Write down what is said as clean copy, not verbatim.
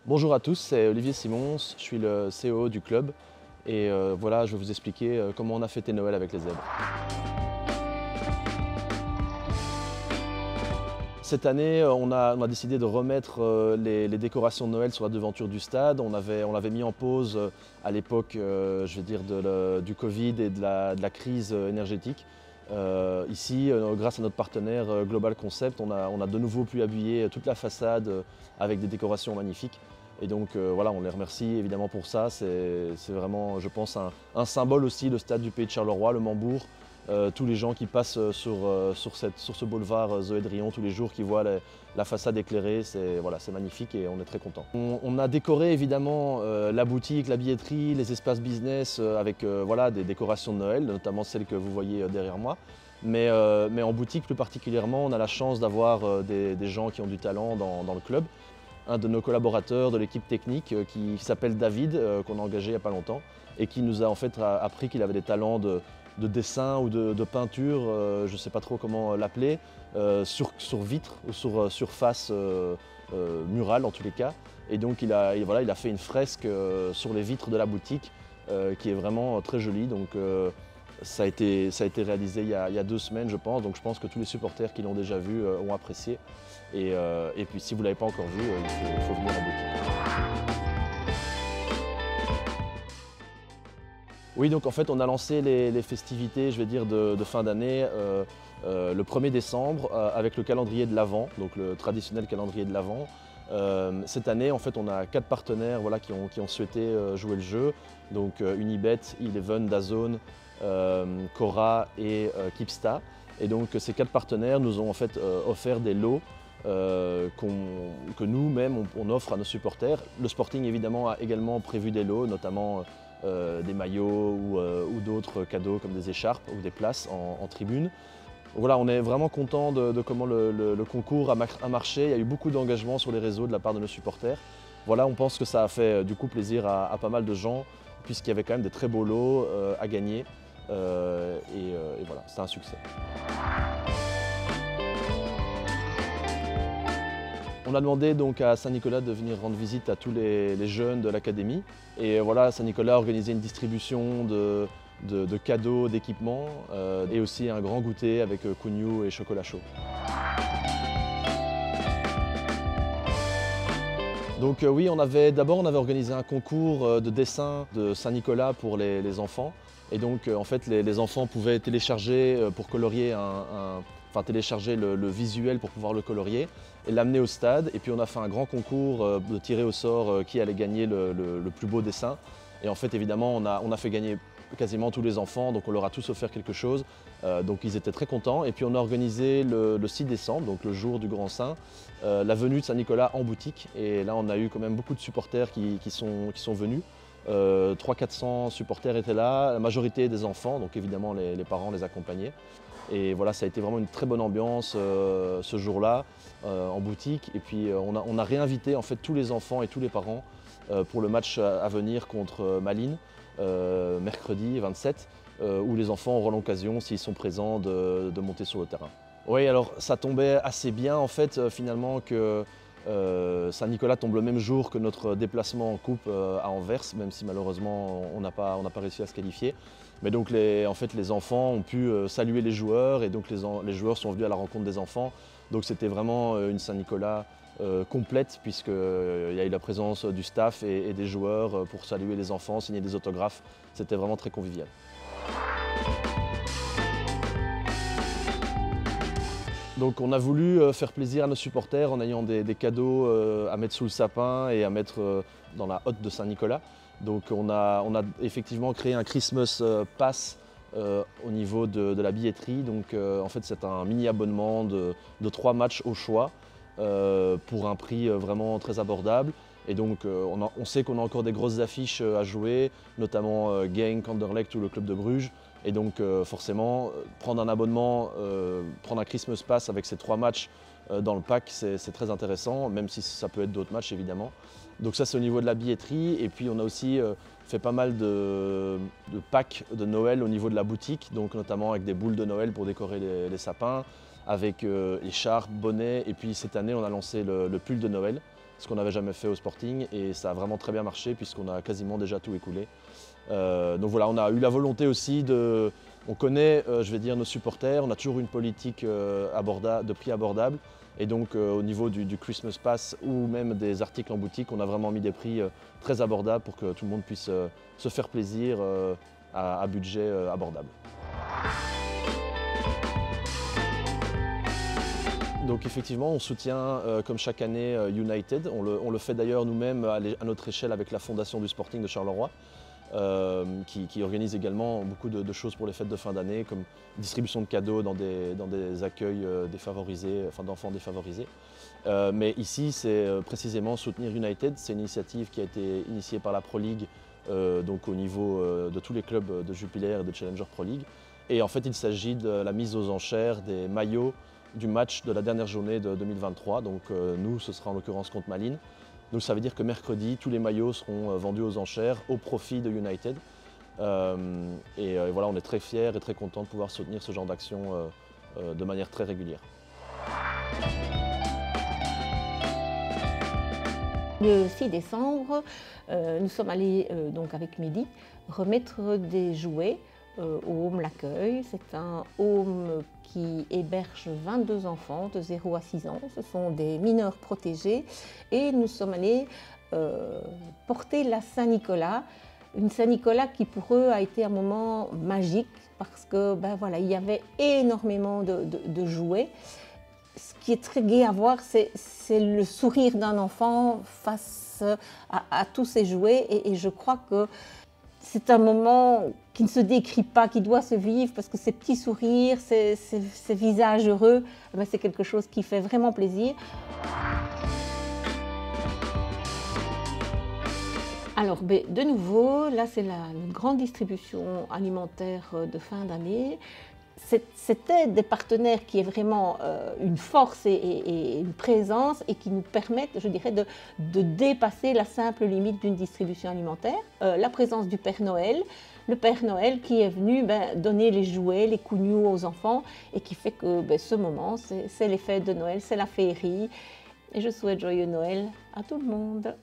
Bonjour à tous, c'est Olivier Simons, je suis le CEO du club et voilà, je vais vous expliquer comment on a fêté Noël avec les zèbres. Cette année, on a décidé de remettre les décorations de Noël sur la devanture du stade. On l'avait mis en pause à l'époque, je vais dire, du Covid et de la crise énergétique. Ici, grâce à notre partenaire Global Concept, on a de nouveau pu habiller toute la façade avec des décorations magnifiques. Et donc voilà, on les remercie évidemment pour ça. C'est vraiment, je pense, un symbole aussi, le stade du Pays de Charleroi, le Mambourg. Tous les gens qui passent sur ce boulevard Zoé Drion tous les jours, qui voient la façade éclairée, c'est voilà, magnifique et on est très contents. On a décoré évidemment la boutique, la billetterie, les espaces business avec voilà, des décorations de Noël, notamment celles que vous voyez derrière moi. Mais en boutique plus particulièrement, on a la chance d'avoir des gens qui ont du talent dans le club. Un de nos collaborateurs de l'équipe technique qui s'appelle David, qu'on a engagé il n'y a pas longtemps, et qui nous a en fait appris qu'il avait des talents de dessin ou de peinture, je ne sais pas trop comment l'appeler, sur vitre ou sur surface murale en tous les cas. Et donc voilà, il a fait une fresque sur les vitres de la boutique qui est vraiment très jolie. Donc ça a été réalisé il y a 2 semaines je pense, donc je pense que tous les supporters qui l'ont déjà vu ont apprécié. Et puis si vous ne l'avez pas encore vu, il faut venir à la boutique. Oui, donc en fait, on a lancé les festivités, je vais dire, de fin d'année le 1er décembre avec le calendrier de l'Avent, donc le traditionnel calendrier de l'Avent. Cette année, en fait, on a 4 partenaires voilà, qui ont souhaité jouer le jeu. Donc Unibet, Eleven, DAZN, Cora et Kipsta. Et donc ces 4 partenaires nous ont en fait offert des lots que nous-mêmes on offre à nos supporters. Le Sporting évidemment a également prévu des lots, notamment des maillots ou d'autres cadeaux comme des écharpes ou des places en tribune. Voilà, on est vraiment content de comment le concours a marché. Il y a eu beaucoup d'engagement sur les réseaux de la part de nos supporters. Voilà, on pense que ça a fait du coup plaisir à pas mal de gens puisqu'il y avait quand même des très beaux lots à gagner. Et voilà, c'est un succès. On a demandé donc à Saint-Nicolas de venir rendre visite à tous les jeunes de l'académie. Et voilà, Saint-Nicolas a organisé une distribution de cadeaux, d'équipements et aussi un grand goûter avec cougnou et chocolat chaud. Donc oui, d'abord on avait organisé un concours de dessin de Saint-Nicolas pour les enfants. Et donc en fait les enfants pouvaient télécharger pour colorier télécharger le visuel pour pouvoir le colorier et l'amener au stade. Et puis on a fait un grand concours de tirer au sort qui allait gagner le plus beau dessin. Et en fait évidemment on a fait gagner quasiment tous les enfants, donc on leur a tous offert quelque chose. Donc ils étaient très contents. Et puis on a organisé le 6 décembre, donc le jour du Grand Saint, la venue de Saint-Nicolas en boutique. Et là on a eu quand même beaucoup de supporters qui sont venus. 300-400 supporters étaient là, la majorité des enfants, donc évidemment les parents les accompagnaient. Et voilà, ça a été vraiment une très bonne ambiance ce jour-là en boutique. Et puis on a réinvité en fait tous les enfants et tous les parents pour le match à venir contre Malines, mercredi 27, où les enfants auront l'occasion, s'ils sont présents, de monter sur le terrain. Oui, alors ça tombait assez bien en fait finalement que Saint-Nicolas tombe le même jour que notre déplacement en coupe à Anvers, même si malheureusement on n'a pas réussi à se qualifier. Mais donc en fait, les enfants ont pu saluer les joueurs et donc les joueurs sont venus à la rencontre des enfants. Donc c'était vraiment une Saint-Nicolas complète puisqu'il y a eu la présence du staff et des joueurs pour saluer les enfants, signer des autographes. C'était vraiment très convivial. Donc on a voulu faire plaisir à nos supporters en ayant des cadeaux à mettre sous le sapin et à mettre dans la hotte de Saint-Nicolas. Donc on a effectivement créé un Christmas Pass au niveau de la billetterie. Donc en fait c'est un mini abonnement de 3 matchs au choix pour un prix vraiment très abordable. Et donc on sait qu'on a encore des grosses affiches à jouer, notamment Genk, Anderlecht ou le club de Bruges. Et donc forcément, prendre un abonnement, prendre un Christmas Pass avec ces 3 matchs dans le pack, c'est très intéressant, même si ça peut être d'autres matchs évidemment. Donc ça c'est au niveau de la billetterie. Et puis on a aussi fait pas mal de packs de Noël au niveau de la boutique, donc notamment avec des boules de Noël pour décorer les sapins, avec écharpes, bonnets. Et puis cette année on a lancé le pull de Noël. ce qu'on n'avait jamais fait au Sporting, et ça a vraiment très bien marché puisqu'on a quasiment déjà tout écoulé. Donc voilà, on a eu la volonté aussi de... On connaît, je vais dire, nos supporters, on a toujours une politique de prix abordable. Et donc au niveau du Christmas Pass ou même des articles en boutique, on a vraiment mis des prix très abordables pour que tout le monde puisse se faire plaisir à budget abordable. Donc effectivement, on soutient comme chaque année United. On le fait d'ailleurs nous-mêmes à notre échelle avec la Fondation du Sporting de Charleroi. Qui organise également beaucoup de choses pour les fêtes de fin d'année, comme distribution de cadeaux dans des accueils défavorisés, enfin d'enfants défavorisés. Mais ici, c'est précisément soutenir United. C'est une initiative qui a été initiée par la Pro League, donc au niveau de tous les clubs de Jupiler et de Challenger Pro League. Et en fait, il s'agit de la mise aux enchères des maillots du match de la dernière journée de 2023. Donc nous, ce sera en l'occurrence contre Malines. Donc ça veut dire que mercredi, tous les maillots seront vendus aux enchères au profit de United. Et voilà, on est très fiers et très contents de pouvoir soutenir ce genre d'action de manière très régulière. Le 6 décembre, nous sommes allés donc avec Mehdi remettre des jouets au Home L'Accueil. C'est un home qui héberge 22 enfants de 0 à 6 ans. Ce sont des mineurs protégés. Et nous sommes allés porter la Saint-Nicolas. Une Saint-Nicolas qui pour eux a été un moment magique parce que voilà, il y avait énormément de jouets. Ce qui est très gai à voir, c'est le sourire d'un enfant face à tous ces jouets. Et je crois que c'est un moment qui ne se décrit pas, qui doit se vivre, parce que ces petits sourires, ces visages heureux, c'est quelque chose qui fait vraiment plaisir. Alors, de nouveau, là c'est la grande distribution alimentaire de fin d'année. C'était des partenaires qui est vraiment une force et une présence et qui nous permettent, je dirais, de dépasser la simple limite d'une distribution alimentaire. La présence du Père Noël, le Père Noël qui est venu donner les jouets, les cougnous aux enfants et qui fait que ce moment, c'est les fêtes de Noël, c'est la féerie. Et je souhaite joyeux Noël à tout le monde.